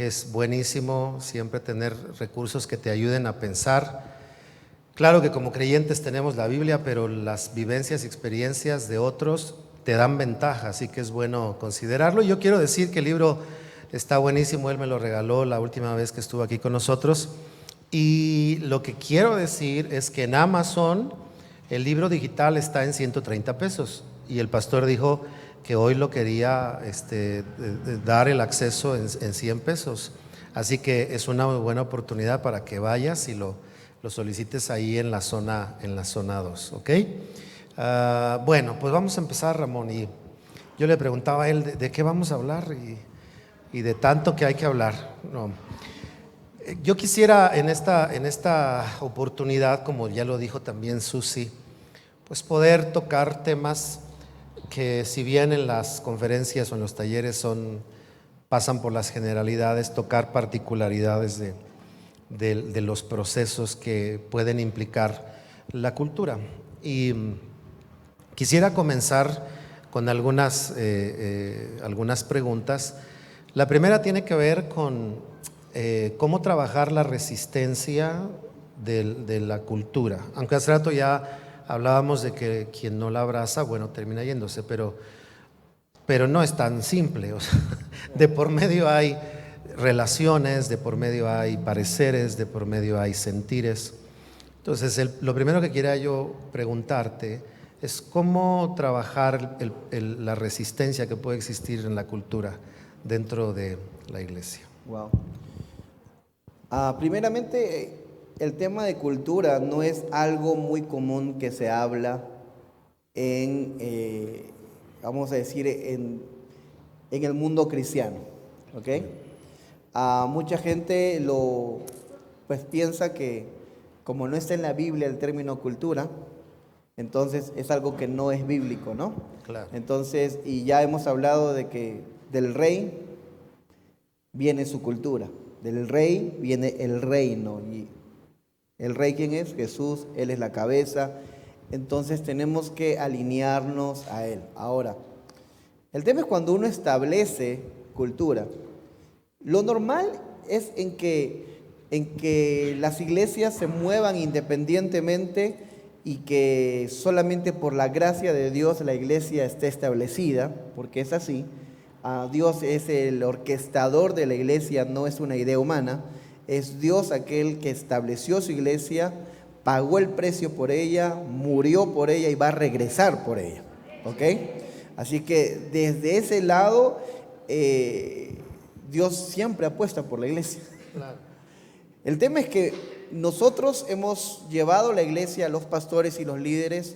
que es buenísimo siempre tener recursos que te ayuden a pensar. Claro que como creyentes tenemos la Biblia, pero las vivencias y experiencias de otros te dan ventaja, así que es bueno considerarlo. Yo quiero decir que el libro está buenísimo, él me lo regaló la última vez que estuvo aquí con nosotros. Y lo que quiero decir es que en Amazon el libro digital está en 130 pesos y el pastor dijo que hoy lo quería dar el acceso en 100 pesos. Así que es una muy buena oportunidad para que vayas y lo solicites ahí en la zona 2, ¿ok? Bueno, pues vamos a empezar, Ramón. Y yo le preguntaba a él de qué vamos a hablar y de tanto que hay que hablar. No. Yo quisiera en esta oportunidad, como ya lo dijo también Susi, pues poder tocar temas que si bien en las conferencias o en los talleres pasan por las generalidades, tocar particularidades de los procesos que pueden implicar la cultura. Y quisiera comenzar con algunas preguntas. La primera tiene que ver con cómo trabajar la resistencia de la cultura. Aunque hace rato ya hablábamos de que quien no la abraza, bueno, termina yéndose, pero no es tan simple. O sea, de por medio hay relaciones, de por medio hay pareceres, de por medio hay sentires. Entonces, lo primero que quería yo preguntarte es cómo trabajar la resistencia que puede existir en la cultura dentro de la iglesia. Wow. Primeramente, el tema de cultura no es algo muy común que se habla vamos a decir, en el mundo cristiano, ¿ok? Mucha gente pues piensa que como no está en la Biblia el término cultura, entonces es algo que no es bíblico, ¿no? Claro. Entonces, y ya hemos hablado de que del rey viene su cultura, del rey viene el reino, y el rey, ¿quién es? Jesús, él es la cabeza. Entonces tenemos que alinearnos a él. Ahora, el tema es cuando uno establece cultura. Lo normal es en que las iglesias se muevan independientemente y que solamente por la gracia de Dios la iglesia esté establecida, porque es así. Dios es el orquestador de la iglesia, no es una idea humana. Es Dios aquel que estableció su iglesia, pagó el precio por ella, murió por ella y va a regresar por ella. ¿Ok? Así que desde ese lado, Dios siempre apuesta por la iglesia. Claro. El tema es que nosotros hemos llevado la iglesia, los pastores y los líderes,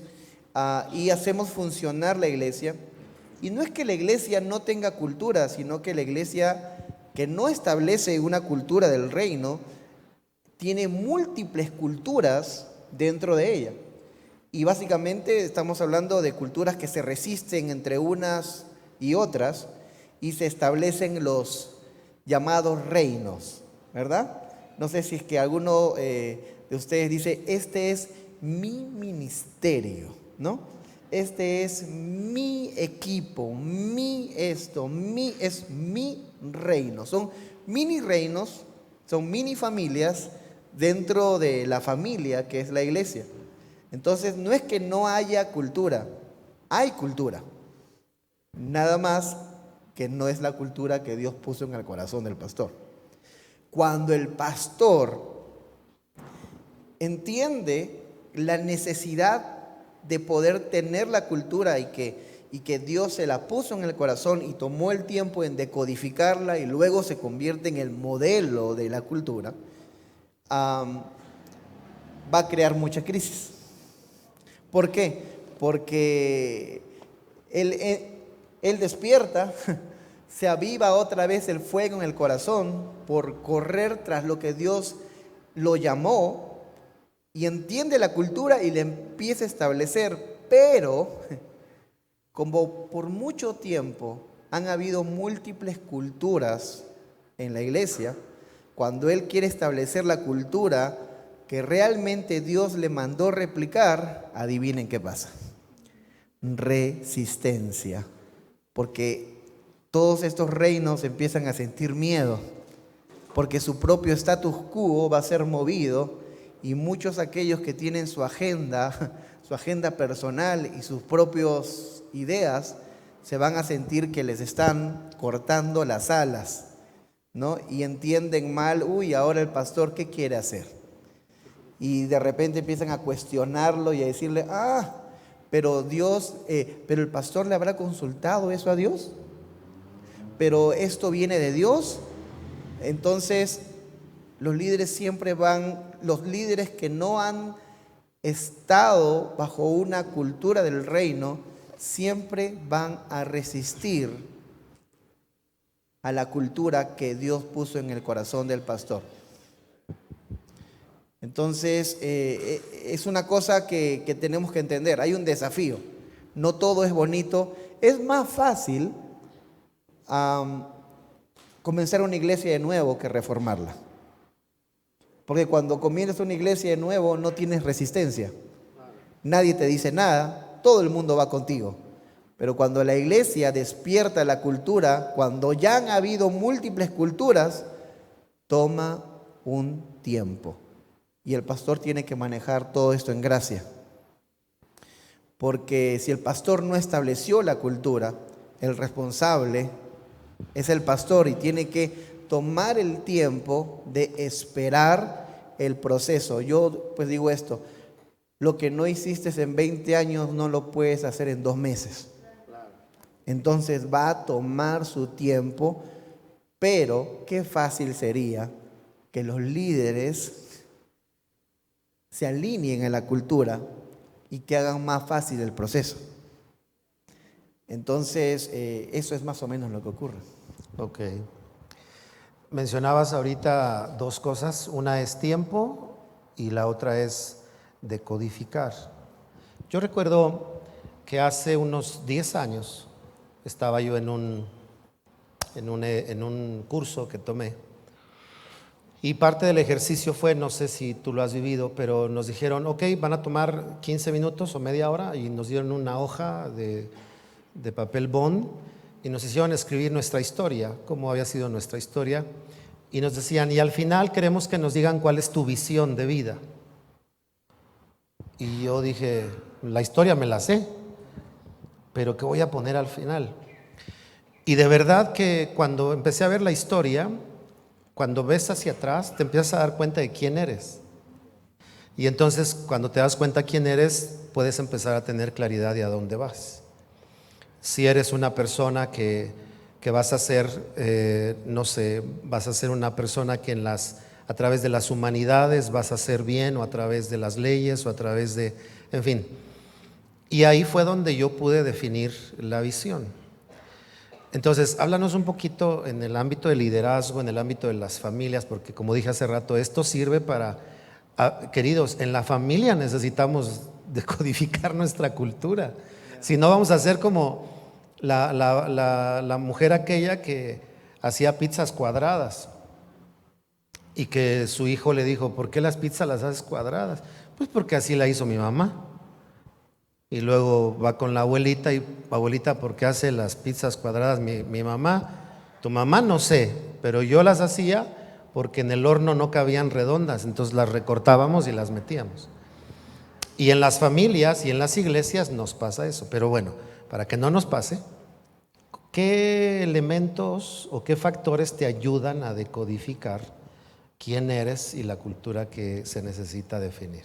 y hacemos funcionar la iglesia. Y no es que la iglesia no tenga cultura, sino que la iglesia que no establece una cultura del reino, tiene múltiples culturas dentro de ella. Y básicamente estamos hablando de culturas que se resisten entre unas y otras y se establecen los llamados reinos, ¿verdad? No sé si es que alguno de ustedes dice, este es mi ministerio, ¿no? Este es mi equipo, es mi reino. Son mini reinos, son mini familias dentro de la familia que es la iglesia. Entonces no es que no haya cultura, hay cultura. Nada más que no es la cultura que Dios puso en el corazón del pastor. Cuando el pastor entiende la necesidad de poder tener la cultura y que Dios se la puso en el corazón y tomó el tiempo en decodificarla y luego se convierte en el modelo de la cultura, va a crear mucha crisis. ¿Por qué? Porque él despierta, se aviva otra vez el fuego en el corazón por correr tras lo que Dios lo llamó y entiende la cultura y le empieza a establecer, pero como por mucho tiempo han habido múltiples culturas en la iglesia, cuando él quiere establecer la cultura que realmente Dios le mandó replicar, adivinen qué pasa. Resistencia, porque todos estos reinos empiezan a sentir miedo porque su propio status quo va a ser movido y muchos aquellos que tienen su agenda personal y sus propias ideas, se van a sentir que les están cortando las alas, ¿no? Y entienden mal, ahora el pastor, ¿qué quiere hacer? Y de repente empiezan a cuestionarlo y a decirle, pero Dios, pero el pastor le habrá consultado eso a Dios, pero esto viene de Dios. Entonces, los líderes que no han estado bajo una cultura del reino, siempre van a resistir a la cultura que Dios puso en el corazón del pastor. Entonces, es una cosa que tenemos que entender. Hay un desafío. No todo es bonito. Es más fácil comenzar una iglesia de nuevo que reformarla. Porque cuando comienzas una iglesia de nuevo no tienes resistencia. Nadie te dice nada, todo el mundo va contigo. Pero cuando la iglesia despierta la cultura, cuando ya han habido múltiples culturas, toma un tiempo. Y el pastor tiene que manejar todo esto en gracia. Porque si el pastor no estableció la cultura, el responsable es el pastor y tiene que tomar el tiempo de esperar el proceso. Yo pues digo esto, lo que no hiciste en 20 años no lo puedes hacer en 2 meses. Entonces va a tomar su tiempo, pero qué fácil sería que los líderes se alineen a la cultura y que hagan más fácil el proceso. Entonces, eso es más o menos lo que ocurre. Ok. Mencionabas ahorita 2 cosas, una es tiempo y la otra es decodificar. Yo recuerdo que hace unos 10 años estaba yo en un curso que tomé y parte del ejercicio fue, no sé si tú lo has vivido, pero nos dijeron, ok, van a tomar 15 minutos o media hora y nos dieron una hoja de papel bond y nos hicieron escribir nuestra historia, cómo había sido nuestra historia, y nos decían, y al final queremos que nos digan cuál es tu visión de vida. Y yo dije, la historia me la sé, pero ¿qué voy a poner al final? Y de verdad que cuando empecé a ver la historia, cuando ves hacia atrás, te empiezas a dar cuenta de quién eres. Y entonces cuando te das cuenta quién eres, puedes empezar a tener claridad de a dónde vas. Si eres una persona que vas a ser, vas a ser una persona que a través de las humanidades vas a hacer bien, o a través de las leyes, o a través de, en fin. Y ahí fue donde yo pude definir la visión. Entonces, háblanos un poquito en el ámbito del liderazgo, en el ámbito de las familias, porque como dije hace rato, esto sirve para, queridos, en la familia necesitamos decodificar nuestra cultura. Si no, vamos a ser como la mujer aquella que hacía pizzas cuadradas y que su hijo le dijo, ¿por qué las pizzas las haces cuadradas? Pues porque así la hizo mi mamá. Y luego va con la abuelita y, abuelita, ¿por qué hace las pizzas cuadradas mi mamá? Tu mamá no sé, pero yo las hacía porque en el horno no cabían redondas, entonces las recortábamos y las metíamos. Y en las familias y en las iglesias nos pasa eso. Pero bueno, para que no nos pase, ¿qué elementos o qué factores te ayudan a decodificar quién eres y la cultura que se necesita definir?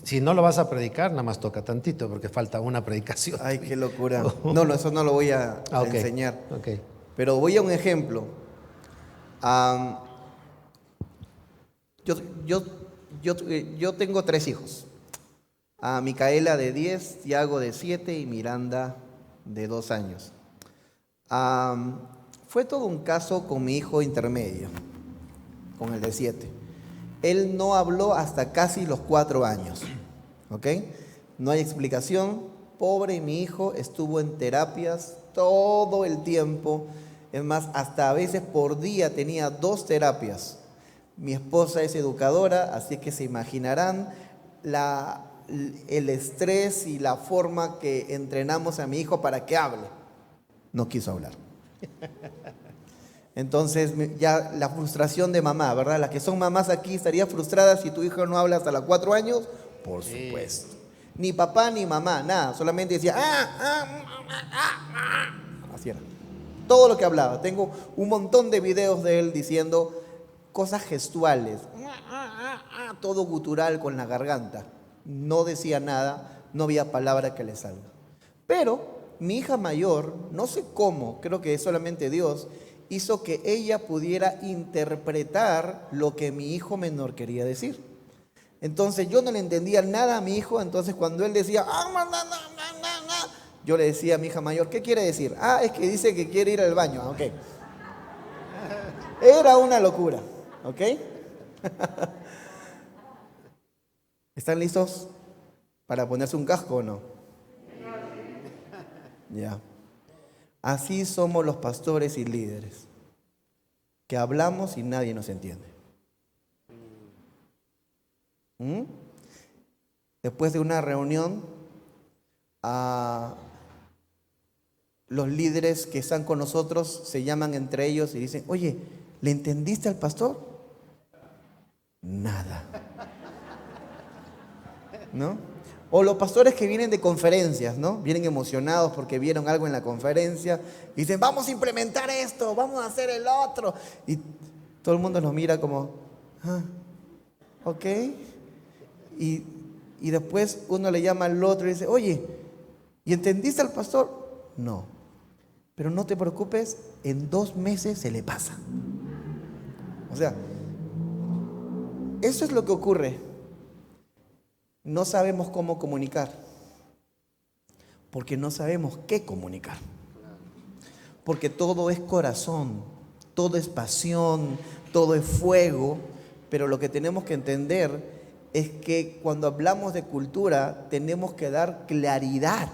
Si no lo vas a predicar, nada más toca tantito, porque falta una predicación. Ay, qué locura. No, eso no lo voy a enseñar. Okay. Pero voy a un ejemplo. Yo tengo 3 hijos. A Micaela de 10, Tiago de 7 y Miranda de 2 años. Fue todo un caso con mi hijo intermedio, con el de 7. Él no habló hasta casi los 4 años, ¿ok? No hay explicación. Pobre mi hijo, estuvo en terapias todo el tiempo. Es más, hasta a veces por día tenía 2 terapias. Mi esposa es educadora, así que se imaginarán el estrés y la forma que entrenamos a mi hijo para que hable. No quiso hablar. Entonces, ya la frustración de mamá, ¿verdad? Las que son mamás aquí estarían frustradas si tu hijo no habla hasta los 4 años. Por supuesto. Ni papá ni mamá, nada. Solamente decía, así era. Todo lo que hablaba. Tengo un montón de videos de él diciendo cosas gestuales. Todo gutural con la garganta. No decía nada, no había palabra que le salga. Pero mi hija mayor, no sé cómo, creo que solamente Dios, hizo que ella pudiera interpretar lo que mi hijo menor quería decir. Entonces yo no le entendía nada a mi hijo, entonces cuando él decía, yo le decía a mi hija mayor, ¿qué quiere decir? Es que dice que quiere ir al baño. Ok. Era una locura. ¿Ok? ¿Están listos para ponerse un casco o no? Ya. Así somos los pastores y líderes, que hablamos y nadie nos entiende. Después de una reunión, los líderes que están con nosotros se llaman entre ellos y dicen, oye, ¿le entendiste al pastor? Nada. ¿No? O los pastores que vienen de conferencias, ¿no? Vienen emocionados porque vieron algo en la conferencia y dicen, vamos a implementar esto, vamos a hacer el otro. Y todo el mundo nos mira como, ok. Y después uno le llama al otro y dice, oye, ¿y entendiste al pastor? No. Pero no te preocupes, en 2 meses se le pasa. O sea, eso es lo que ocurre. No sabemos cómo comunicar, porque no sabemos qué comunicar. Porque todo es corazón, todo es pasión, todo es fuego, pero lo que tenemos que entender es que cuando hablamos de cultura tenemos que dar claridad.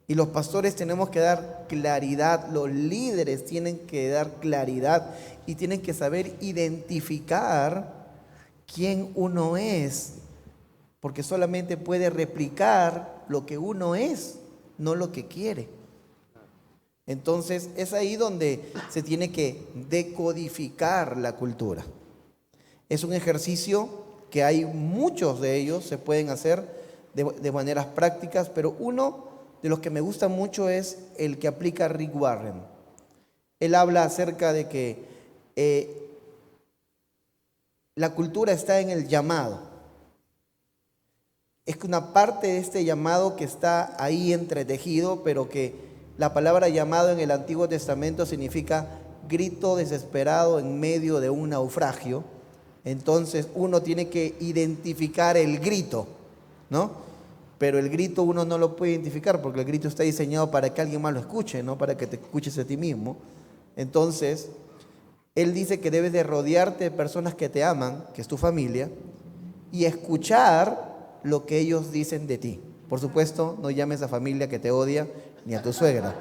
Y los pastores tenemos que dar claridad, los líderes tienen que dar claridad y tienen que saber identificar quién uno es. Porque solamente puede replicar lo que uno es, no lo que quiere. Entonces es ahí donde se tiene que decodificar la cultura. Es un ejercicio que hay muchos de ellos, se pueden hacer de maneras prácticas, pero uno de los que me gusta mucho es el que aplica Rick Warren. Él habla acerca de que la cultura está en el llamado. Es una parte de este llamado que está ahí entretejido, pero que la palabra llamado en el Antiguo Testamento significa grito desesperado en medio de un naufragio. Entonces uno tiene que identificar el grito, ¿no? Pero el grito uno no lo puede identificar porque el grito está diseñado para que alguien más lo escuche, no para que te escuches a ti mismo. Entonces, él dice que debes de rodearte de personas que te aman, que es tu familia, y escuchar lo que ellos dicen de ti. Por supuesto, no llames a familia que te odia ni a tu suegra,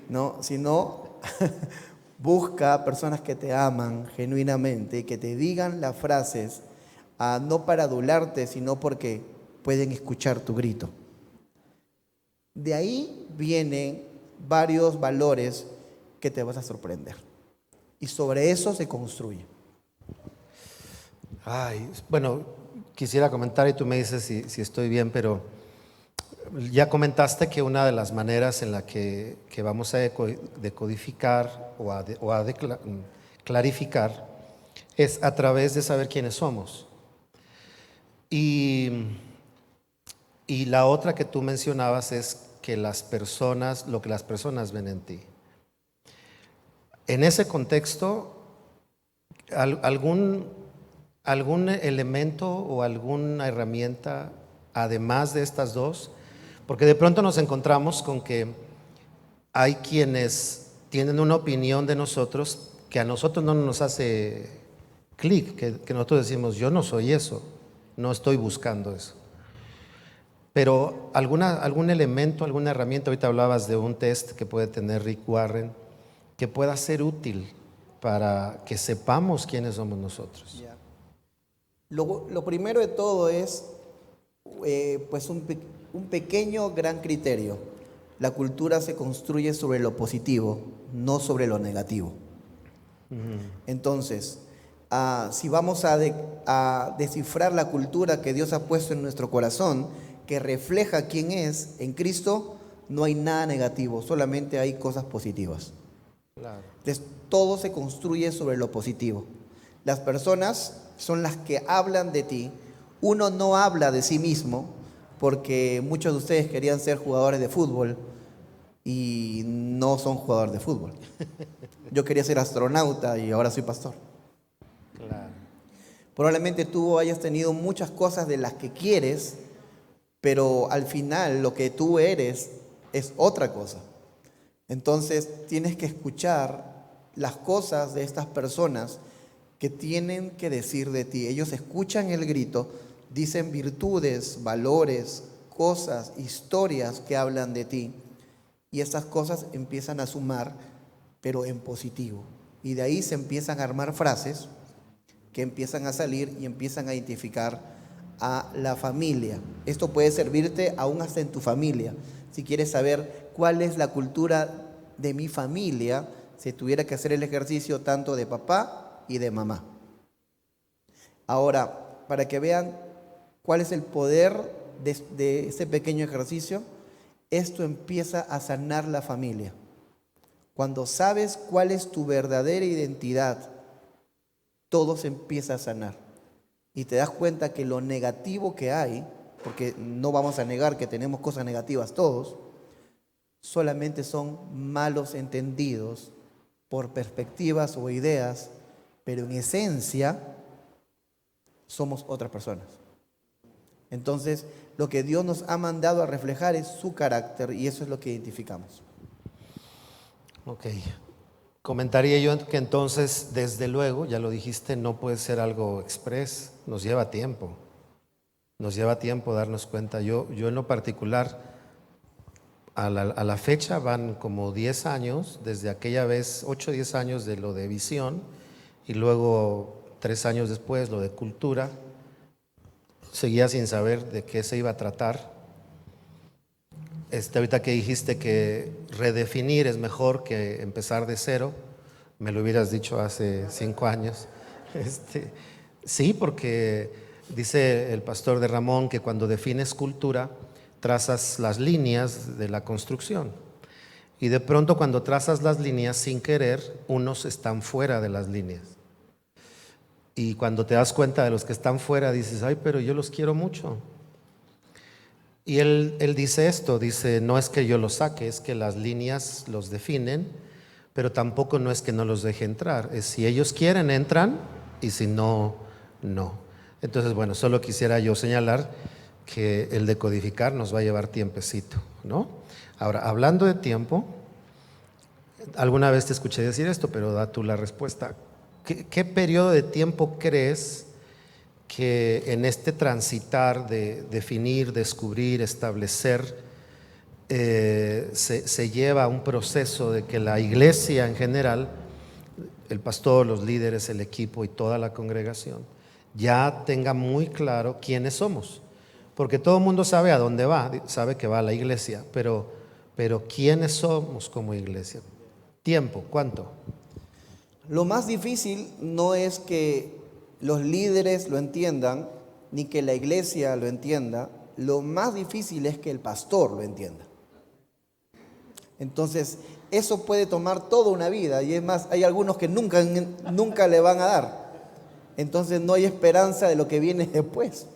¿no? Sino busca personas que te aman genuinamente y que te digan las frases, no para adularte, sino porque pueden escuchar tu grito. De ahí vienen varios valores que te vas a sorprender. Y sobre eso se construye. Bueno, quisiera comentar y tú me dices si estoy bien, pero ya comentaste que una de las maneras en la que vamos a decodificar o a clarificar es a través de saber quiénes somos. Y la otra que tú mencionabas es que lo que las personas ven en ti. En ese contexto, algún elemento o alguna herramienta, además de estas dos, porque de pronto nos encontramos con que hay quienes tienen una opinión de nosotros que a nosotros no nos hace clic, que nosotros decimos, yo no soy eso, no estoy buscando eso. Pero algún elemento, alguna herramienta, ahorita hablabas de un test que puede tener Rick Warren, que pueda ser útil para que sepamos quiénes somos nosotros. Lo primero de todo es pues un pequeño gran criterio. la cultura se construye sobre lo positivo, no sobre lo negativo. Entonces, si vamos a descifrar la cultura que Dios ha puesto en nuestro corazón, que refleja quién es en Cristo, no hay nada negativo, solamente hay cosas positivas. Claro. Entonces, todo se construye sobre lo positivo. Las personas son las que hablan de ti. Uno no habla de sí mismo, porque muchos de ustedes querían ser jugadores de fútbol y no son jugadores de fútbol. Yo quería ser astronauta y ahora soy pastor. Claro. Probablemente tú hayas tenido muchas cosas de las que quieres, pero al final lo que tú eres es otra cosa. Entonces tienes que escuchar las cosas de estas personas que tienen que decir de ti. Ellos escuchan el grito, dicen virtudes, valores, cosas, historias que hablan de ti. Y estas cosas empiezan a sumar, pero en positivo. Y de ahí se empiezan a armar frases que empiezan a salir y empiezan a identificar a la familia. Esto puede servirte aún hasta en tu familia. Si quieres saber cuál es la cultura de mi familia, se tuviera que hacer el ejercicio tanto de papá y de mamá. Ahora, para que vean cuál es el poder de este pequeño ejercicio, esto empieza a sanar la familia. Cuando sabes cuál es tu verdadera identidad, todo se empieza a sanar. Y te das cuenta que lo negativo que hay, porque no vamos a negar que tenemos cosas negativas todos, solamente son malos entendidos por perspectivas o ideas, pero en esencia somos otras personas. Entonces, lo que Dios nos ha mandado a reflejar es su carácter y eso es lo que identificamos. Ok. Comentaría yo que entonces, desde luego, ya lo dijiste, no puede ser algo express, nos lleva tiempo. Nos lleva tiempo darnos cuenta. Yo en lo particular, a la fecha van como 10 años, desde aquella vez, 8 o 10 años de lo de visión, y luego 3 años después lo de cultura. Seguía sin saber de qué se iba a tratar. Ahorita que dijiste que redefinir es mejor que empezar de cero, me lo hubieras dicho hace 5 años. Sí, porque dice el pastor de Ramón que cuando defines cultura, trazas las líneas de la construcción. Y de pronto cuando trazas las líneas sin querer, unos están fuera de las líneas. Y cuando te das cuenta de los que están fuera, dices, ay, pero yo los quiero mucho. Y él dice esto, dice, no es que yo los saque, es que las líneas los definen, pero tampoco no es que no los deje entrar. Es si ellos quieren, entran, y si no, no. Entonces, bueno, solo quisiera yo señalar que el decodificar nos va a llevar tiempecito, ¿no? Ahora, hablando de tiempo, alguna vez te escuché decir esto, pero da tú la respuesta. ¿Qué periodo de tiempo crees que en este transitar de definir, descubrir, establecer, se lleva un proceso de que la iglesia en general, el pastor, los líderes, el equipo y toda la congregación, ya tenga muy claro quiénes somos? Porque todo el mundo sabe a dónde va, sabe que va a la iglesia, pero ¿quiénes somos como iglesia? Tiempo, ¿cuánto? Lo más difícil no es que los líderes lo entiendan, ni que la iglesia lo entienda. Lo más difícil es que el pastor lo entienda. Entonces, eso puede tomar toda una vida, y es más, hay algunos que nunca le van a dar. Entonces no hay esperanza de lo que viene después.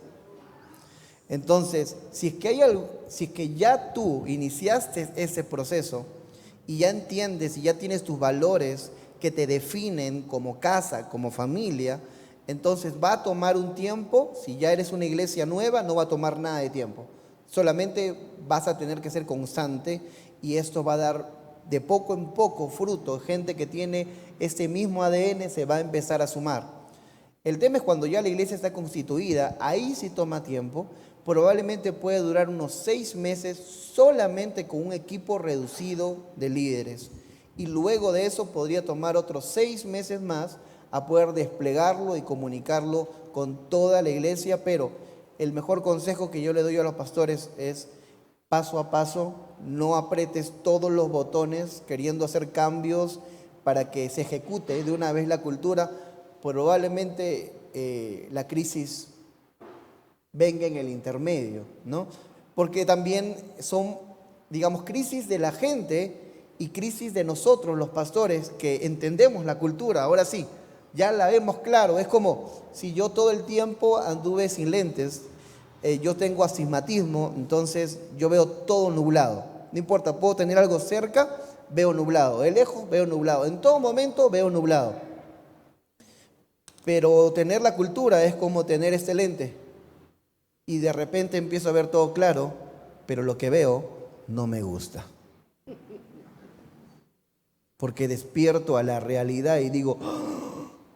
Entonces, si es que ya tú iniciaste ese proceso y ya entiendes y ya tienes tus valores que te definen como casa, como familia, entonces va a tomar un tiempo. Si ya eres una iglesia nueva, no va a tomar nada de tiempo. Solamente vas a tener que ser constante y esto va a dar de poco en poco fruto. Gente que tiene este mismo ADN se va a empezar a sumar. El tema es cuando ya la iglesia está constituida, ahí sí toma tiempo. Probablemente puede durar unos 6 meses solamente con un equipo reducido de líderes. Y luego de eso podría tomar otros 6 meses más a poder desplegarlo y comunicarlo con toda la iglesia. Pero el mejor consejo que yo le doy a los pastores es paso a paso, no apretes todos los botones queriendo hacer cambios para que se ejecute de una vez la cultura. Probablemente la crisis venga en el intermedio, ¿no? Porque también son, digamos, crisis de la gente y crisis de nosotros, los pastores, que entendemos la cultura. Ahora sí, ya la vemos claro. Es como si yo todo el tiempo anduve sin lentes. Yo tengo astigmatismo, entonces yo veo todo nublado. No importa, puedo tener algo cerca, veo nublado. De lejos, veo nublado. En todo momento, veo nublado. Pero tener la cultura es como tener este lente. Y de repente empiezo a ver todo claro, pero lo que veo no me gusta. Porque despierto a la realidad y digo,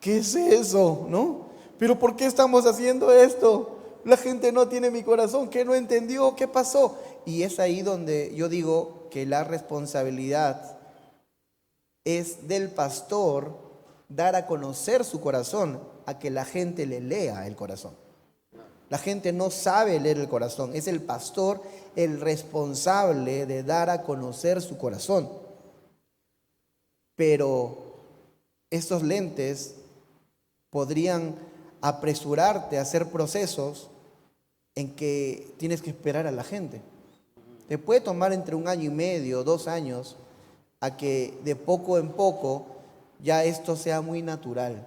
¿qué es eso? ¿No? ¿Pero por qué estamos haciendo esto? La gente no tiene mi corazón, ¿qué no entendió? ¿Qué pasó? Y es ahí donde yo digo que la responsabilidad es del pastor dar a conocer su corazón, a que la gente le lea el corazón. La gente no sabe leer el corazón, es el pastor el responsable de dar a conocer su corazón. Pero estos lentes podrían apresurarte a hacer procesos en que tienes que esperar a la gente. Te puede tomar entre 1 año y medio, 2 años, a que de poco en poco ya esto sea muy natural.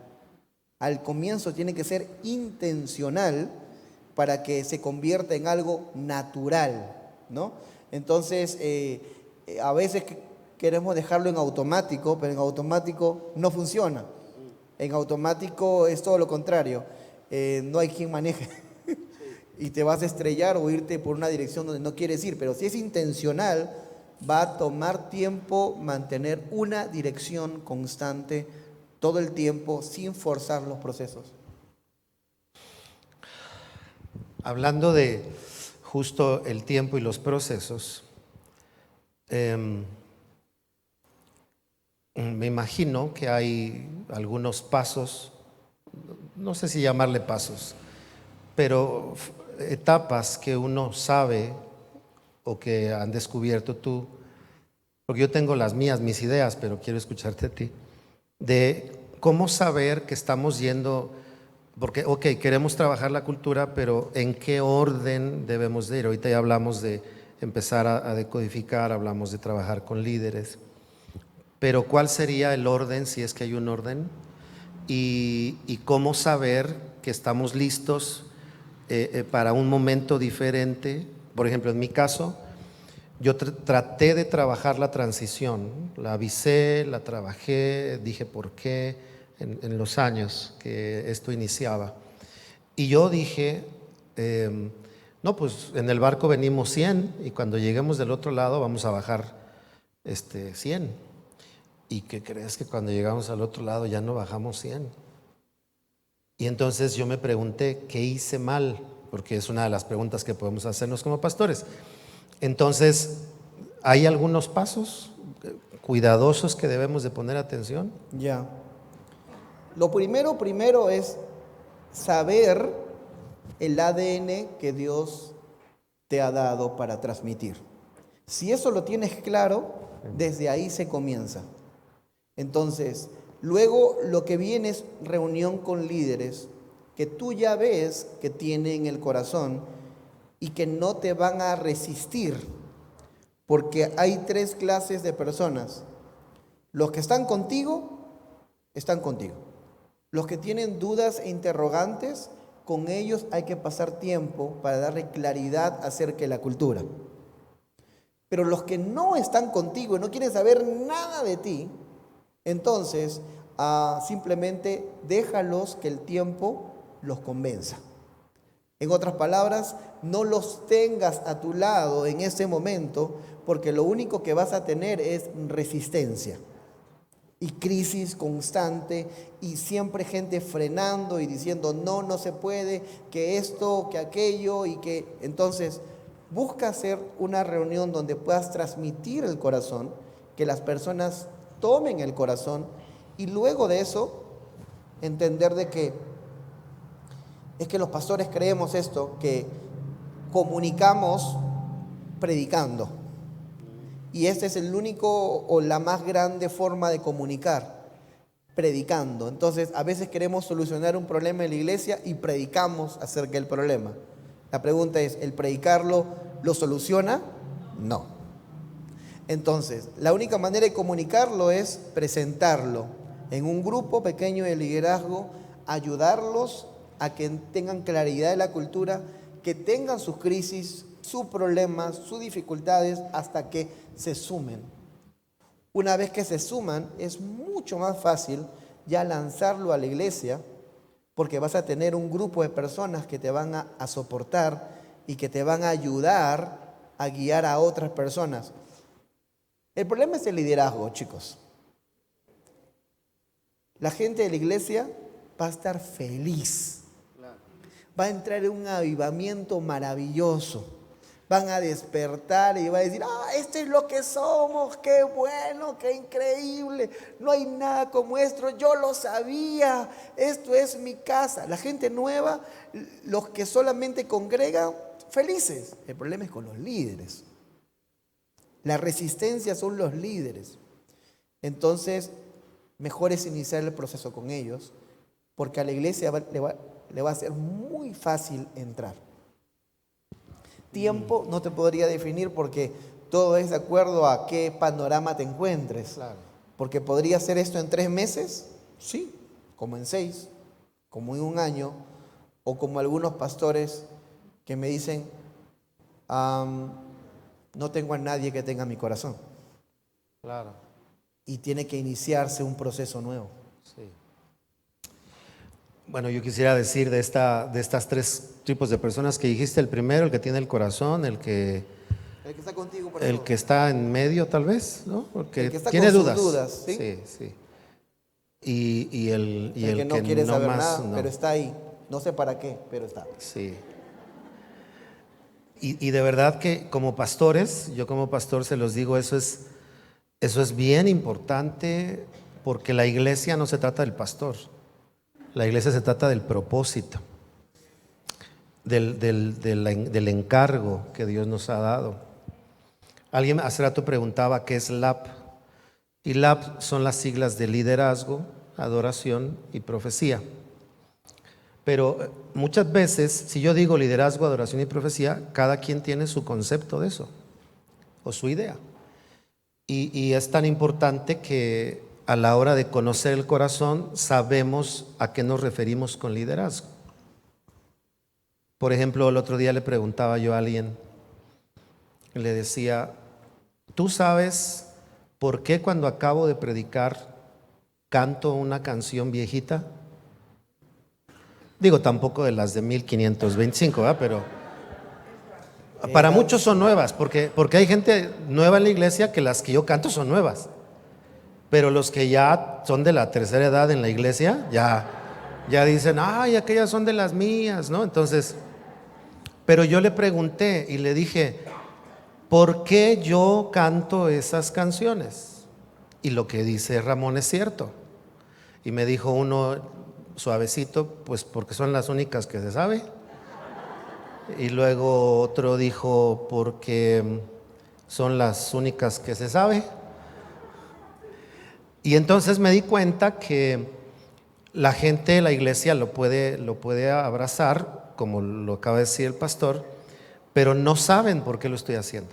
Al comienzo tiene que ser intencional para que se convierta en algo natural, ¿no? Entonces, a veces queremos dejarlo en automático, pero en automático no funciona. En automático es todo lo contrario. No hay quien maneje. Y te vas a estrellar o irte por una dirección donde no quieres ir. Pero si es intencional, va a tomar tiempo mantener una dirección constante todo el tiempo sin forzar los procesos. Hablando de justo el tiempo y los procesos, me imagino que hay algunos pasos, no sé si llamarle pasos, pero etapas que uno sabe o que han descubierto tú, porque yo tengo las mías, mis ideas, pero quiero escucharte a ti, de cómo saber que estamos yendo, porque, ok, queremos trabajar la cultura, pero ¿en qué orden debemos de ir? Ahorita ya hablamos de empezar a decodificar, hablamos de trabajar con líderes, pero ¿cuál sería el orden, si es que hay un orden? Y cómo saber que estamos listos para un momento diferente. Por ejemplo, en mi caso, yo traté de trabajar la transición, la avisé, la trabajé, dije por qué en los años que esto iniciaba. Y yo dije, no, pues en el barco venimos 100 y cuando lleguemos del otro lado vamos a bajar 100. ¿Y qué crees? Que cuando llegamos al otro lado ya no bajamos 100. Y entonces yo me pregunté, ¿qué hice mal? Porque es una de las preguntas que podemos hacernos como pastores. Entonces, ¿hay algunos pasos cuidadosos que debemos de poner atención? Ya. Lo primero es saber el ADN que Dios te ha dado para transmitir. Si eso lo tienes claro, desde ahí se comienza. Entonces, luego lo que viene es reunión con líderes que tú ya ves que tienen el corazón y que no te van a resistir, porque hay 3 clases de personas. Los que están contigo, están contigo. Los que tienen dudas e interrogantes, con ellos hay que pasar tiempo para darle claridad acerca de la cultura. Pero los que no están contigo y no quieren saber nada de ti, entonces simplemente déjalos que el tiempo los convenza. En otras palabras, no los tengas a tu lado en ese momento, porque lo único que vas a tener es resistencia y crisis constante y siempre gente frenando y diciendo no, no se puede, que esto, que aquello, y que entonces busca hacer una reunión donde puedas transmitir el corazón, que las personas tomen el corazón y luego de eso entender de que es que los pastores creemos esto, que comunicamos predicando. Y este es el único o la más grande forma de comunicar, predicando. Entonces, a veces queremos solucionar un problema en la iglesia y predicamos acerca del problema. La pregunta es, ¿el predicarlo lo soluciona? No. Entonces, la única manera de comunicarlo es presentarlo en un grupo pequeño de liderazgo, ayudarlos a que tengan claridad de la cultura, que tengan sus crisis, sus problemas, sus dificultades, hasta que se sumen. Una vez que se suman, es mucho más fácil ya lanzarlo a la iglesia, porque vas a tener un grupo de personas que te van a soportar y que te van a ayudar a guiar a otras personas. El problema es el liderazgo, chicos. La gente de la iglesia va a estar feliz. Va a entrar en un avivamiento maravilloso. Van a despertar y va a decir, esto es lo que somos, qué bueno, qué increíble, no hay nada como esto, yo lo sabía, esto es mi casa. La gente nueva, los que solamente congregan, felices. El problema es con los líderes. La resistencia son los líderes. Entonces, mejor es iniciar el proceso con ellos, porque a la iglesia le va a ser muy fácil entrar. Tiempo no te podría definir porque todo es de acuerdo a qué panorama te encuentres. Claro. Porque podría ser esto en 3 meses, sí, como en 6, como en 1 año, o como algunos pastores que me dicen, no tengo a nadie que tenga mi corazón. Claro. Y tiene que iniciarse un proceso nuevo. Sí. Bueno, yo quisiera decir de estas 3 tipos de personas que dijiste: el primero, el que tiene el corazón, el que está contigo, el que está en medio, tal vez, ¿no? Porque el que está tiene con sus dudas. dudas, ¿sí? Sí, sí. Y el que no quiere no saber más, nada, no. pero está ahí. No sé para qué, pero está. Sí. Y de verdad que como pastores, yo como pastor se los digo, eso es bien importante, porque la iglesia no se trata del pastor. La iglesia se trata del propósito, del encargo que Dios nos ha dado. Alguien hace rato preguntaba qué es LAP. Y LAP son las siglas de liderazgo, adoración y profecía. Pero muchas veces, si yo digo liderazgo, adoración y profecía, cada quien tiene su concepto de eso, o su idea. Y es tan importante que a la hora de conocer el corazón, sabemos a qué nos referimos con liderazgo. Por ejemplo, el otro día le preguntaba yo a alguien, le decía, ¿tú sabes por qué cuando acabo de predicar canto una canción viejita? Digo, tampoco de las de 1525, ¿verdad? Pero para muchos son nuevas, porque hay gente nueva en la iglesia que las que yo canto son nuevas. Pero los que ya son de la tercera edad en la iglesia, ya dicen, ay, aquellas son de las mías, ¿no? Entonces, pero yo le pregunté y le dije, ¿por qué yo canto esas canciones? Y lo que dice Ramón es cierto. Y me dijo uno suavecito, pues porque son las únicas que se sabe. Y luego otro dijo, porque son las únicas que se sabe. Y entonces me di cuenta que la gente de la iglesia lo puede abrazar, como lo acaba de decir el pastor, pero no saben por qué lo estoy haciendo.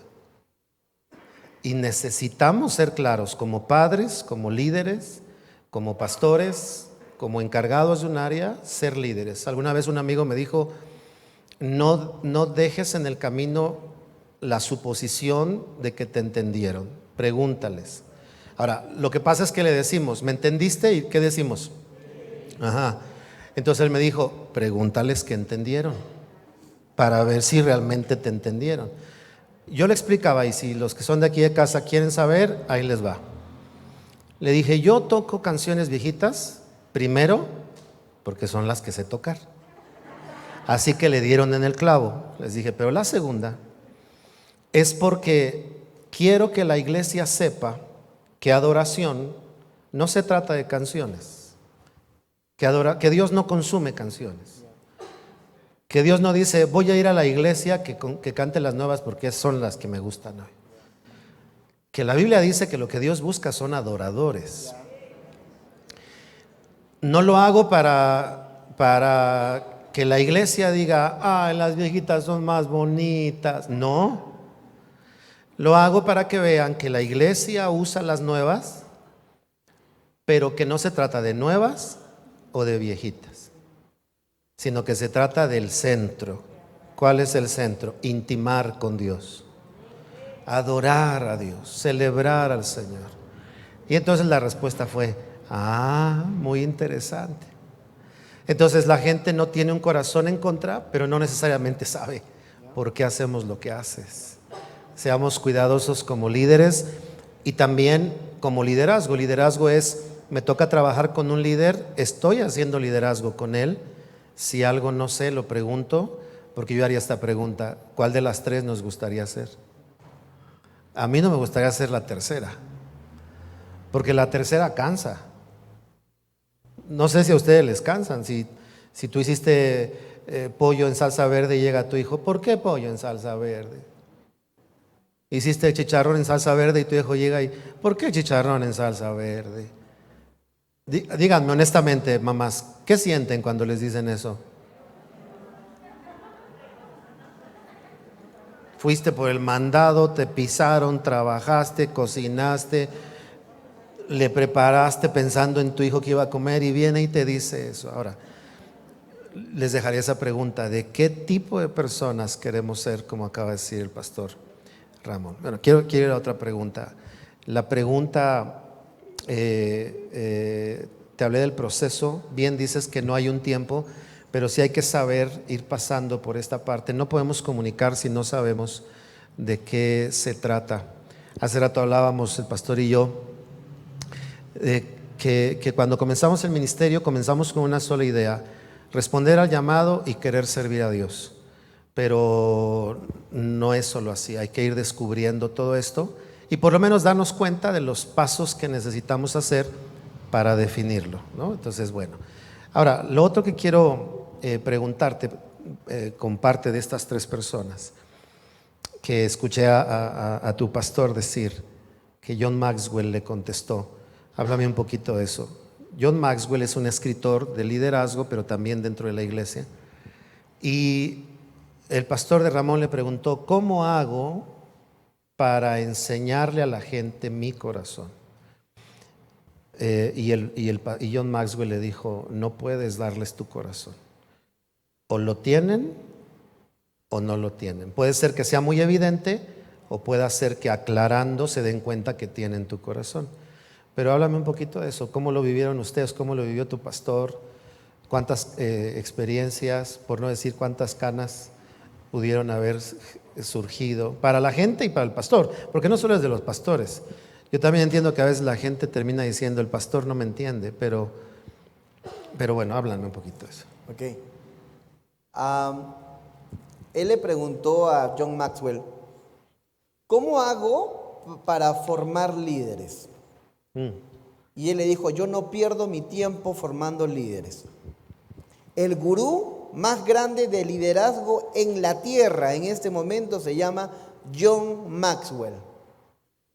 Y necesitamos ser claros como padres, como líderes, como pastores, como encargados de un área, ser líderes. Alguna vez un amigo me dijo, no dejes en el camino la suposición de que te entendieron, pregúntales. Ahora, lo que pasa es que le decimos, ¿me entendiste? ¿Y qué decimos? Ajá. Entonces él me dijo, pregúntales qué entendieron, para ver si realmente te entendieron. Yo le explicaba, y si los que son de aquí de casa quieren saber, ahí les va. Le dije, yo toco canciones viejitas, primero, porque son las que sé tocar. Así que le dieron en el clavo. Les dije, pero la segunda es porque quiero que la iglesia sepa que adoración no se trata de canciones, que Dios no consume canciones, que Dios no dice, voy a ir a la iglesia que cante las nuevas porque son las que me gustan hoy. que la Biblia dice que lo que Dios busca son adoradores. No lo hago para que la iglesia diga, las viejitas son más bonitas. No, lo hago para que vean que la iglesia usa las nuevas, pero que no se trata de nuevas o de viejitas, sino que se trata del centro. ¿Cuál es el centro? Intimar con Dios, adorar a Dios, celebrar al Señor. Y entonces la respuesta fue, muy interesante. Entonces la gente no tiene un corazón en contra, pero no necesariamente sabe por qué hacemos lo que haces. Seamos cuidadosos como líderes y también como liderazgo. Liderazgo es, me toca trabajar con un líder, estoy haciendo liderazgo con él. Si algo no sé, lo pregunto, porque yo haría esta pregunta: ¿cuál de las tres nos gustaría hacer? A mí no me gustaría hacer la tercera, porque la tercera cansa. No sé si a ustedes les cansan. Si tú hiciste pollo en salsa verde y llega tu hijo, ¿por qué pollo en salsa verde? Hiciste chicharrón en salsa verde y tu hijo llega y, ¿por qué chicharrón en salsa verde? Díganme honestamente, mamás, ¿qué sienten cuando les dicen eso? Fuiste por el mandado, te pisaron, trabajaste, cocinaste, le preparaste pensando en tu hijo que iba a comer y viene y te dice eso. Ahora, les dejaría esa pregunta: ¿de qué tipo de personas queremos ser, como acaba de decir el pastor Ramón? Bueno, quiero ir a otra pregunta. La pregunta, te hablé del proceso. Bien dices que no hay un tiempo, pero sí hay que saber ir pasando por esta parte. No podemos comunicar si no sabemos de qué se trata. Hace rato hablábamos el pastor y yo que cuando comenzamos el ministerio comenzamos con una sola idea: responder al llamado y querer servir a Dios. Pero no es solo así, hay que ir descubriendo todo esto y por lo menos darnos cuenta de los pasos que necesitamos hacer para definirlo, ¿no? Entonces, bueno, ahora lo otro que quiero preguntarte con parte de estas tres personas, que escuché a tu pastor decir que John Maxwell le contestó. Háblame un poquito de eso. John Maxwell es un escritor de liderazgo, pero también dentro de la iglesia. Y el pastor de Ramón le preguntó: ¿cómo hago para enseñarle a la gente mi corazón? Y John Maxwell le dijo: no puedes darles tu corazón. O lo tienen o no lo tienen. Puede ser que sea muy evidente o puede ser que aclarando se den cuenta que tienen tu corazón. Pero háblame un poquito de eso. ¿Cómo lo vivieron ustedes? ¿Cómo lo vivió tu pastor? ¿Cuántas experiencias, por no decir cuántas canas, pudieron haber surgido para la gente y para el pastor? Porque no solo es de los pastores. Yo también entiendo que a veces la gente termina diciendo: el pastor no me entiende, pero bueno, háblame un poquito de eso. Ok. Él le preguntó a John Maxwell: ¿cómo hago para formar líderes? Y él le dijo: yo no pierdo mi tiempo formando líderes. El gurú más grande de liderazgo en la tierra en este momento se llama John Maxwell.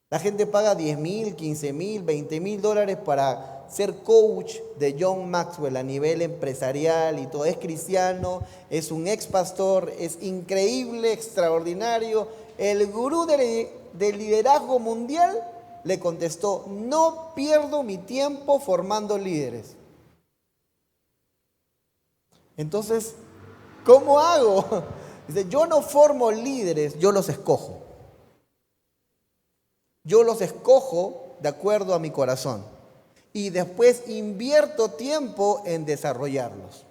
La gente paga $10,000, $15,000, $20,000 para ser coach de John Maxwell a nivel empresarial y todo. Es cristiano, es un ex pastor, es increíble, extraordinario. El gurú del liderazgo mundial le contestó: no pierdo mi tiempo formando líderes. Entonces, ¿cómo hago? Dice: yo no formo líderes, yo los escojo. Yo los escojo de acuerdo a mi corazón. Y después invierto tiempo en desarrollarlos.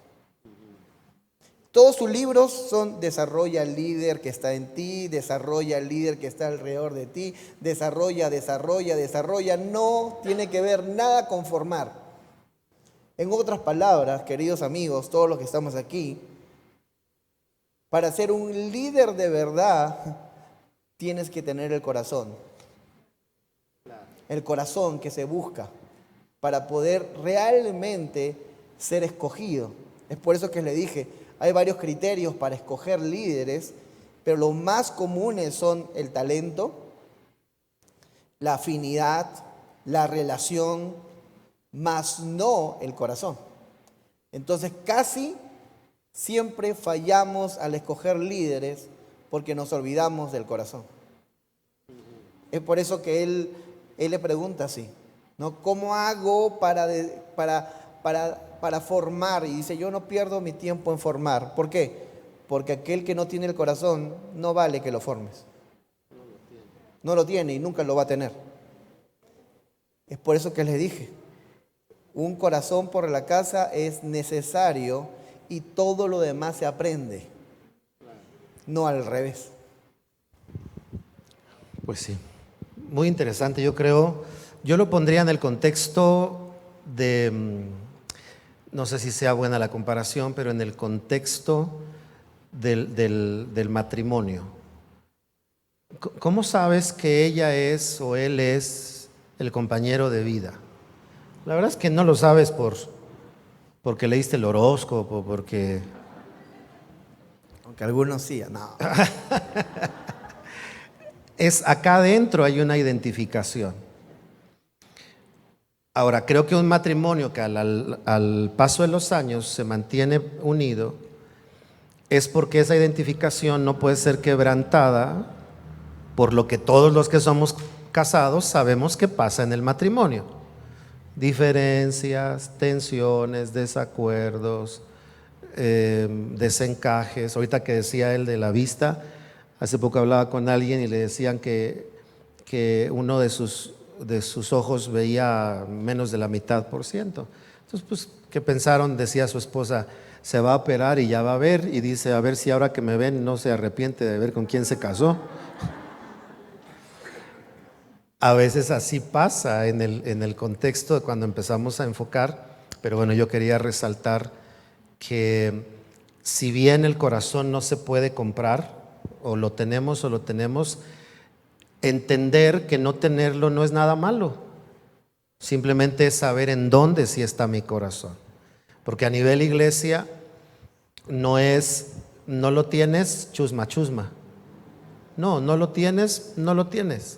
Todos sus libros son: desarrolla el líder que está en ti, desarrolla el líder que está alrededor de ti, desarrolla. No tiene que ver nada con formar. En otras palabras, queridos amigos, todos los que estamos aquí, para ser un líder de verdad, tienes que tener el corazón. El corazón que se busca para poder realmente ser escogido. Es por eso que le dije, hay varios criterios para escoger líderes, pero los más comunes son el talento, la afinidad, la relación, mas no el corazón. Entonces casi siempre fallamos al escoger líderes porque nos olvidamos del corazón. Es por eso que él le pregunta así, ¿no? ¿Cómo hago para formar? Y dice, yo no pierdo mi tiempo en formar. ¿Por qué? Porque aquel que no tiene el corazón no vale que lo formes. No lo tiene y nunca lo va a tener. Es por eso que les dije, un corazón por la casa es necesario y todo lo demás se aprende, no al revés. Pues sí, muy interesante. Yo creo, yo lo pondría en el contexto de, no sé si sea buena la comparación, pero en el contexto del matrimonio. ¿Cómo sabes que ella es o él es el compañero de vida? La verdad es que no lo sabes porque leíste el horóscopo, porque... Aunque algunos sí, no. Es acá adentro hay una identificación. Ahora, creo que un matrimonio que al paso de los años se mantiene unido es porque esa identificación no puede ser quebrantada por lo que todos los que somos casados sabemos que pasa en el matrimonio. Diferencias, tensiones, desacuerdos, desencajes. Ahorita que decía él de la vista, hace poco hablaba con alguien y le decían que uno de sus ojos veía menos de la mitad por ciento. Entonces, pues, ¿qué pensaron? Decía su esposa, se va a operar y ya va a ver, y dice, a ver si ahora que me ven no se arrepiente de ver con quién se casó. A veces así pasa en el contexto de cuando empezamos a enfocar, pero bueno, yo quería resaltar que si bien el corazón no se puede comprar, o lo tenemos, entender que no tenerlo no es nada malo, simplemente es saber en dónde sí está mi corazón, porque a nivel iglesia no es, no lo tienes, chusma, chusma, no lo tienes, no lo tienes.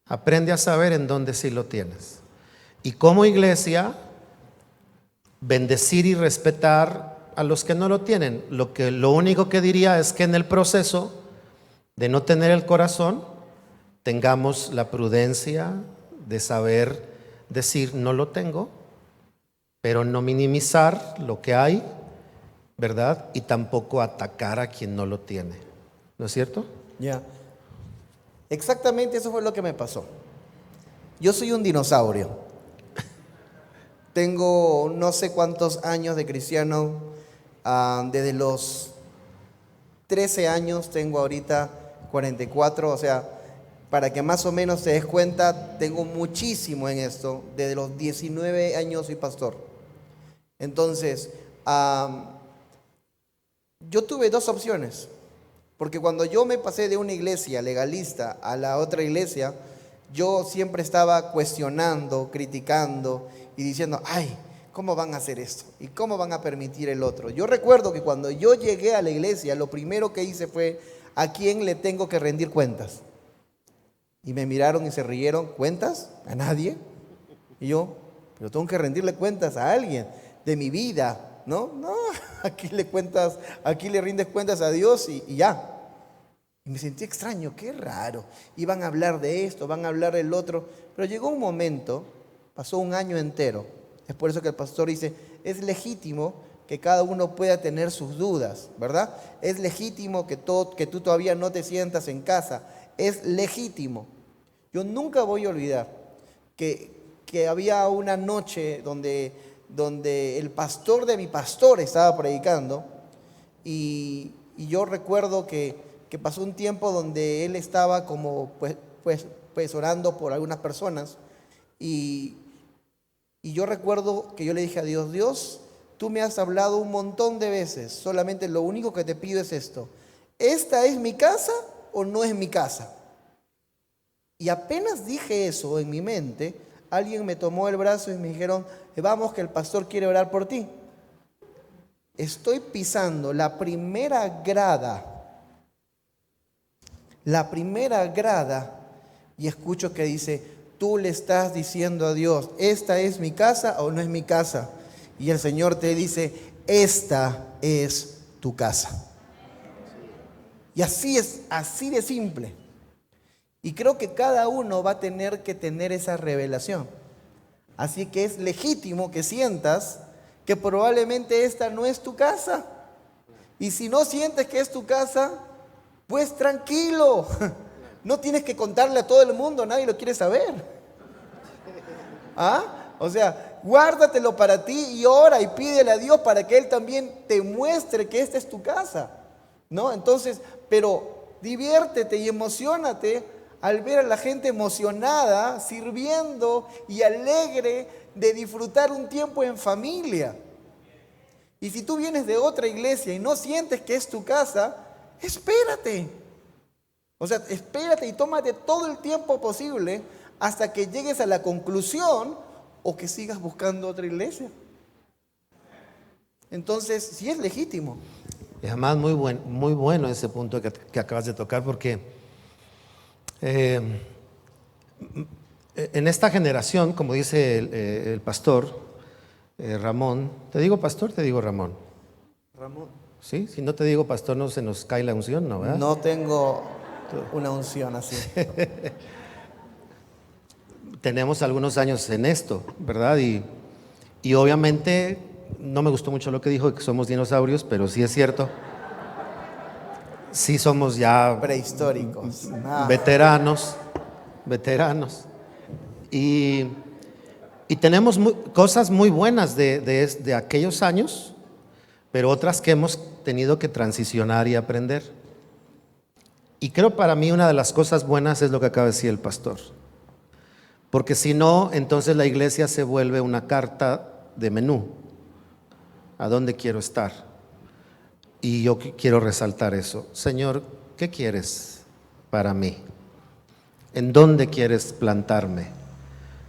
Aprende a saber en dónde sí lo tienes. Y como iglesia, bendecir y respetar a los que no lo tienen. Lo único que diría es que en el proceso de no tener el corazón, tengamos la prudencia de saber decir no lo tengo, pero no minimizar lo que hay, ¿verdad? Y tampoco atacar a quien no lo tiene. ¿No es cierto? Ya. Exactamente eso fue lo que me pasó. Yo soy un dinosaurio. Tengo no sé cuántos años de cristiano, desde los 13 años, tengo ahorita 44, o sea, para que más o menos te des cuenta, tengo muchísimo en esto. Desde los 19 años soy pastor. Entonces, yo tuve dos opciones. Porque cuando yo me pasé de una iglesia legalista a la otra iglesia, yo siempre estaba cuestionando, criticando y diciendo, ay, ¿cómo van a hacer esto? ¿Y cómo van a permitir el otro? Yo recuerdo que cuando yo llegué a la iglesia, lo primero que hice fue, ¿a quién le tengo que rendir cuentas? Y me miraron y se rieron, ¿cuentas? ¿A nadie? Y yo, pero tengo que rendirle cuentas a alguien de mi vida, ¿no? No, aquí le rindes cuentas a Dios y ya. Y me sentí extraño, qué raro. Iban a hablar de esto, van a hablar del otro. Pero llegó un momento, pasó un año entero. Es por eso que el pastor dice, es legítimo que cada uno pueda tener sus dudas, ¿verdad? Es legítimo que tú todavía no te sientas en casa. Es legítimo. Yo nunca voy a olvidar que había una noche donde el pastor de mi pastor estaba predicando y yo recuerdo que pasó un tiempo donde él estaba como pues orando por algunas personas y yo recuerdo que yo le dije a Dios, Dios, tú me has hablado un montón de veces, solamente lo único que te pido es esto, ¿esta es mi casa o no es mi casa? Y apenas dije eso en mi mente, alguien me tomó el brazo y me dijeron, vamos que el pastor quiere orar por ti. Estoy pisando la primera grada y escucho que dice, tú le estás diciendo a Dios, ¿esta es mi casa o no es mi casa? Y el Señor te dice, esta es tu casa. Y así es, así de simple. Y creo que cada uno va a tener que tener esa revelación. Así que es legítimo que sientas que probablemente esta no es tu casa. Y si no sientes que es tu casa, pues tranquilo. No tienes que contarle a todo el mundo, nadie lo quiere saber. ¿Ah? O sea, guárdatelo para ti y ora y pídele a Dios para que Él también te muestre que esta es tu casa, ¿no? Entonces, pero diviértete y emociónate al ver a la gente emocionada, sirviendo y alegre de disfrutar un tiempo en familia. Y si tú vienes de otra iglesia y no sientes que es tu casa, espérate. O sea, espérate y tómate todo el tiempo posible hasta que llegues a la conclusión o que sigas buscando otra iglesia. Entonces, sí es legítimo. Y además muy bueno ese punto que acabas de tocar, porque en esta generación, como dice el pastor Ramón, ¿te digo pastor? Te digo Ramón. Ramón. ¿Sí? Si no te digo pastor, no se nos cae la unción, ¿no? ¿Verdad? No tengo una unción así. Tenemos algunos años en esto, ¿verdad? Y obviamente no me gustó mucho lo que dijo, que somos dinosaurios, pero sí es cierto. Sí somos ya Prehistóricos. veteranos. Y tenemos cosas muy buenas de aquellos años, pero otras que hemos tenido que transicionar y aprender. Y creo para mí una de las cosas buenas es lo que acaba de decir el pastor. Porque si no, entonces la iglesia se vuelve una carta de menú. ¿A dónde quiero estar? Y yo quiero resaltar eso. Señor, ¿qué quieres para mí? ¿En dónde quieres plantarme?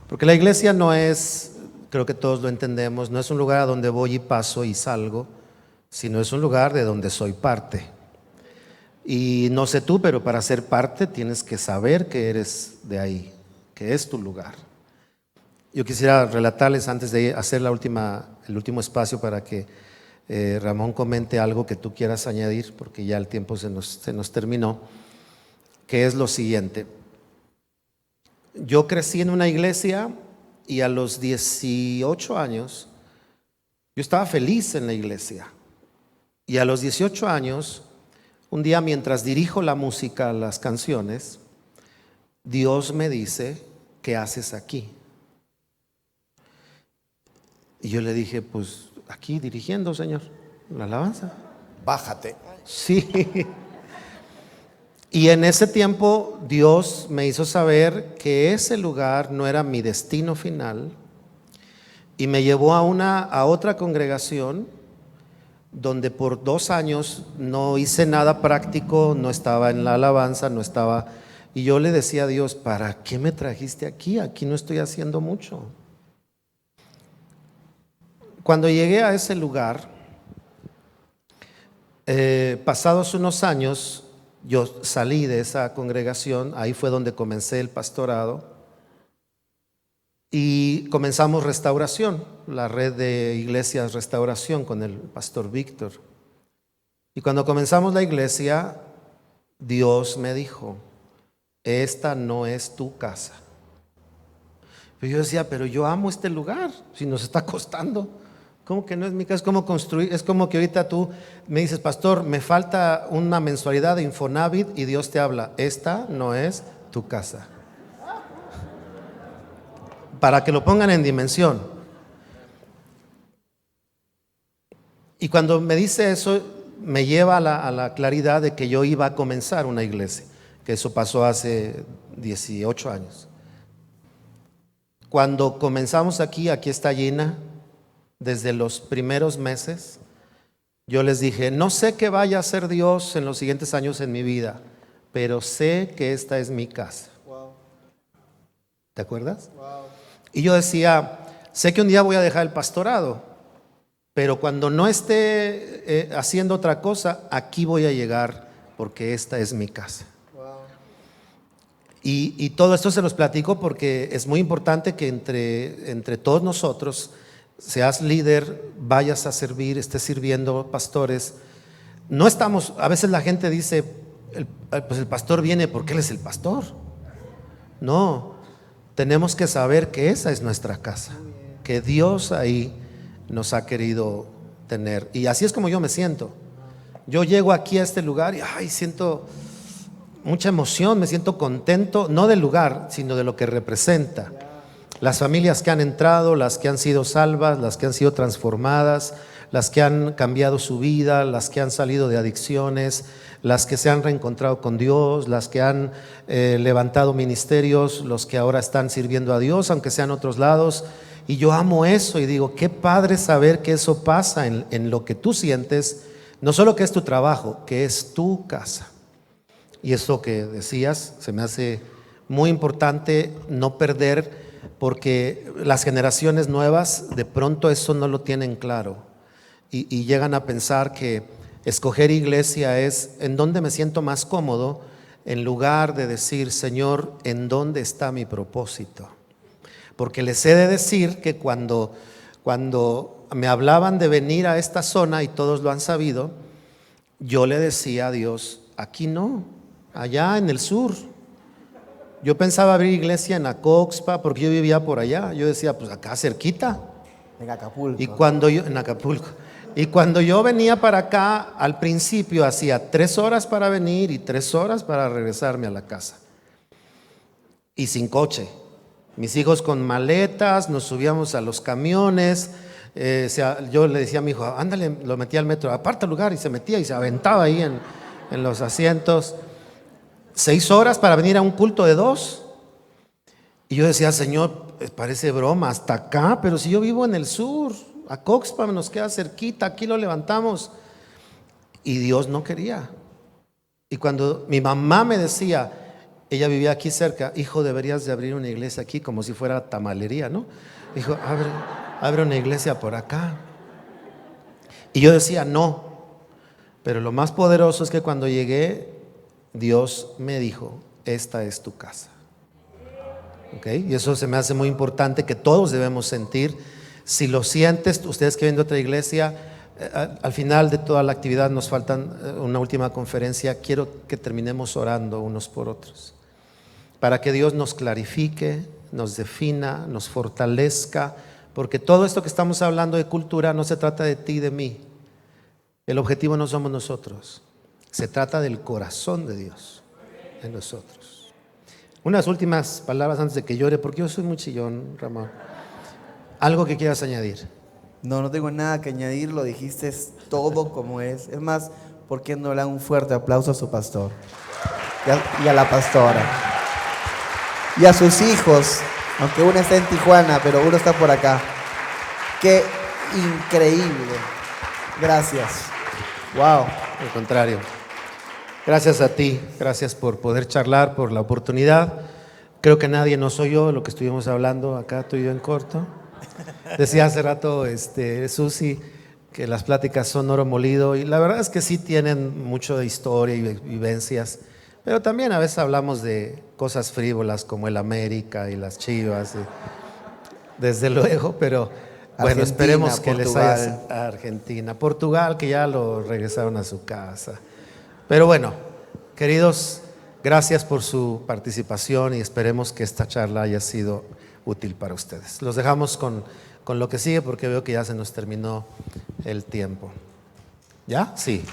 Porque la iglesia no es, creo que todos lo entendemos, no es un lugar a donde voy y paso y salgo, sino es un lugar de donde soy parte. Y no sé tú, pero para ser parte tienes que saber que eres de ahí, que es tu lugar. Yo quisiera relatarles antes de hacer el último espacio para que Ramón comente algo que tú quieras añadir, porque ya el tiempo se nos terminó, que es lo siguiente. Yo crecí en una iglesia y a los 18 años yo estaba feliz en la iglesia. Y a los 18 años, un día mientras dirijo la música, las canciones, Dios me dice, ¿qué haces aquí? Y yo le dije, pues aquí dirigiendo, Señor, la alabanza. Bájate. Sí. Y en ese tiempo Dios me hizo saber que ese lugar no era mi destino final y me llevó a otra congregación donde por 2 años no hice nada práctico, no estaba en la alabanza, no estaba. Y yo le decía a Dios, ¿para qué me trajiste aquí? Aquí no estoy haciendo mucho. Cuando llegué a ese lugar, pasados unos años, yo salí de esa congregación, ahí fue donde comencé el pastorado y comenzamos Restauración, la red de iglesias Restauración con el pastor Víctor. Y cuando comenzamos la iglesia, Dios me dijo, esta no es tu casa. Y yo decía, pero yo amo este lugar, si nos está costando. ¿Cómo que no es mi casa? Es como construir, es como que ahorita tú me dices, pastor, me falta una mensualidad de Infonavit y Dios te habla, esta no es tu casa. Para que lo pongan en dimensión. Y cuando me dice eso, me lleva a la claridad de que yo iba a comenzar una iglesia, que eso pasó hace 18 años. Cuando comenzamos aquí está llena. Desde los primeros meses, yo les dije, no sé qué vaya a hacer Dios en los siguientes años en mi vida, pero sé que esta es mi casa. Wow. ¿Te acuerdas? Wow. Y yo decía, sé que un día voy a dejar el pastorado, pero cuando no esté haciendo otra cosa, aquí voy a llegar porque esta es mi casa. Wow. Y todo esto se los platico porque es muy importante que entre todos nosotros, seas líder, vayas a servir, estés sirviendo, pastores. No estamos, a veces la gente dice, pues el pastor viene porque él es el pastor. No, tenemos que saber que esa es nuestra casa, que Dios ahí nos ha querido tener. Y así es como yo me siento. Yo llego aquí a este lugar y siento mucha emoción, me siento contento, no del lugar, sino de lo que representa. Las familias que han entrado, las que han sido salvas, las que han sido transformadas, las que han cambiado su vida, las que han salido de adicciones, las que se han reencontrado con Dios, las que han levantado ministerios, los que ahora están sirviendo a Dios, aunque sean otros lados. Y yo amo eso y digo, qué padre saber que eso pasa en lo que tú sientes, no solo que es tu trabajo, que es tu casa. Y eso que decías se me hace muy importante no perder, porque las generaciones nuevas de pronto eso no lo tienen claro y llegan a pensar que escoger iglesia es en dónde me siento más cómodo, en lugar de decir, Señor, ¿en dónde está mi propósito? Porque les he de decir que cuando me hablaban de venir a esta zona, y todos lo han sabido, yo le decía a Dios, aquí no, allá en el sur. Yo pensaba abrir iglesia en Acoxpa porque yo vivía por allá. Yo decía, pues acá cerquita. En Acapulco. En Acapulco. Y cuando yo venía para acá, al principio hacía 3 horas para venir y 3 horas para regresarme a la casa. Y sin coche. Mis hijos con maletas, nos subíamos a los camiones. Yo le decía a mi hijo, ándale, lo metía al metro, aparta el lugar, y se metía y se aventaba ahí en los asientos. 6 horas para venir a un culto de 2. Y yo decía, Señor, parece broma, hasta acá, pero si yo vivo en el sur, a Coxpa nos queda cerquita, aquí lo levantamos. Y Dios no quería. Y cuando mi mamá me decía, ella vivía aquí cerca, hijo, deberías de abrir una iglesia aquí, como si fuera tamalería, ¿no? Dijo, abre una iglesia por acá. Y yo decía, no. Pero lo más poderoso es que cuando llegué, Dios me dijo, esta es tu casa. ¿Okay? Y eso se me hace muy importante, que todos debemos sentir. Si lo sientes, ustedes que vienen de otra iglesia, al final de toda la actividad nos faltan una última conferencia. Quiero que terminemos orando unos por otros, para que Dios nos clarifique, nos defina, nos fortalezca, porque todo esto que estamos hablando de cultura no se trata de ti y de mí. El objetivo no somos nosotros. Se trata del corazón de Dios en nosotros. Unas últimas palabras antes de que llore, porque yo soy muy chillón, Ramón. ¿Algo que quieras añadir? No tengo nada que añadir, lo dijiste todo como es. Es más, ¿por qué no le dan un fuerte aplauso a su pastor? Y a la pastora. Y a sus hijos, aunque uno está en Tijuana, pero uno está por acá. ¡Qué increíble! Gracias. ¡Wow! Al contrario. Gracias a ti, gracias por poder charlar, por la oportunidad. Creo que nadie nos oyó lo que estuvimos hablando acá, tú y yo en corto. Decía hace rato Susi que las pláticas son oro molido, y la verdad es que sí tienen mucho de historia y vivencias, pero también a veces hablamos de cosas frívolas como el América y las Chivas, desde luego, pero bueno, esperemos que Portugal. les haya Argentina, Portugal, que ya lo regresaron a su casa. Pero bueno, queridos, gracias por su participación y esperemos que esta charla haya sido útil para ustedes. Los dejamos con lo que sigue, porque veo que ya se nos terminó el tiempo. ¿Ya? Sí.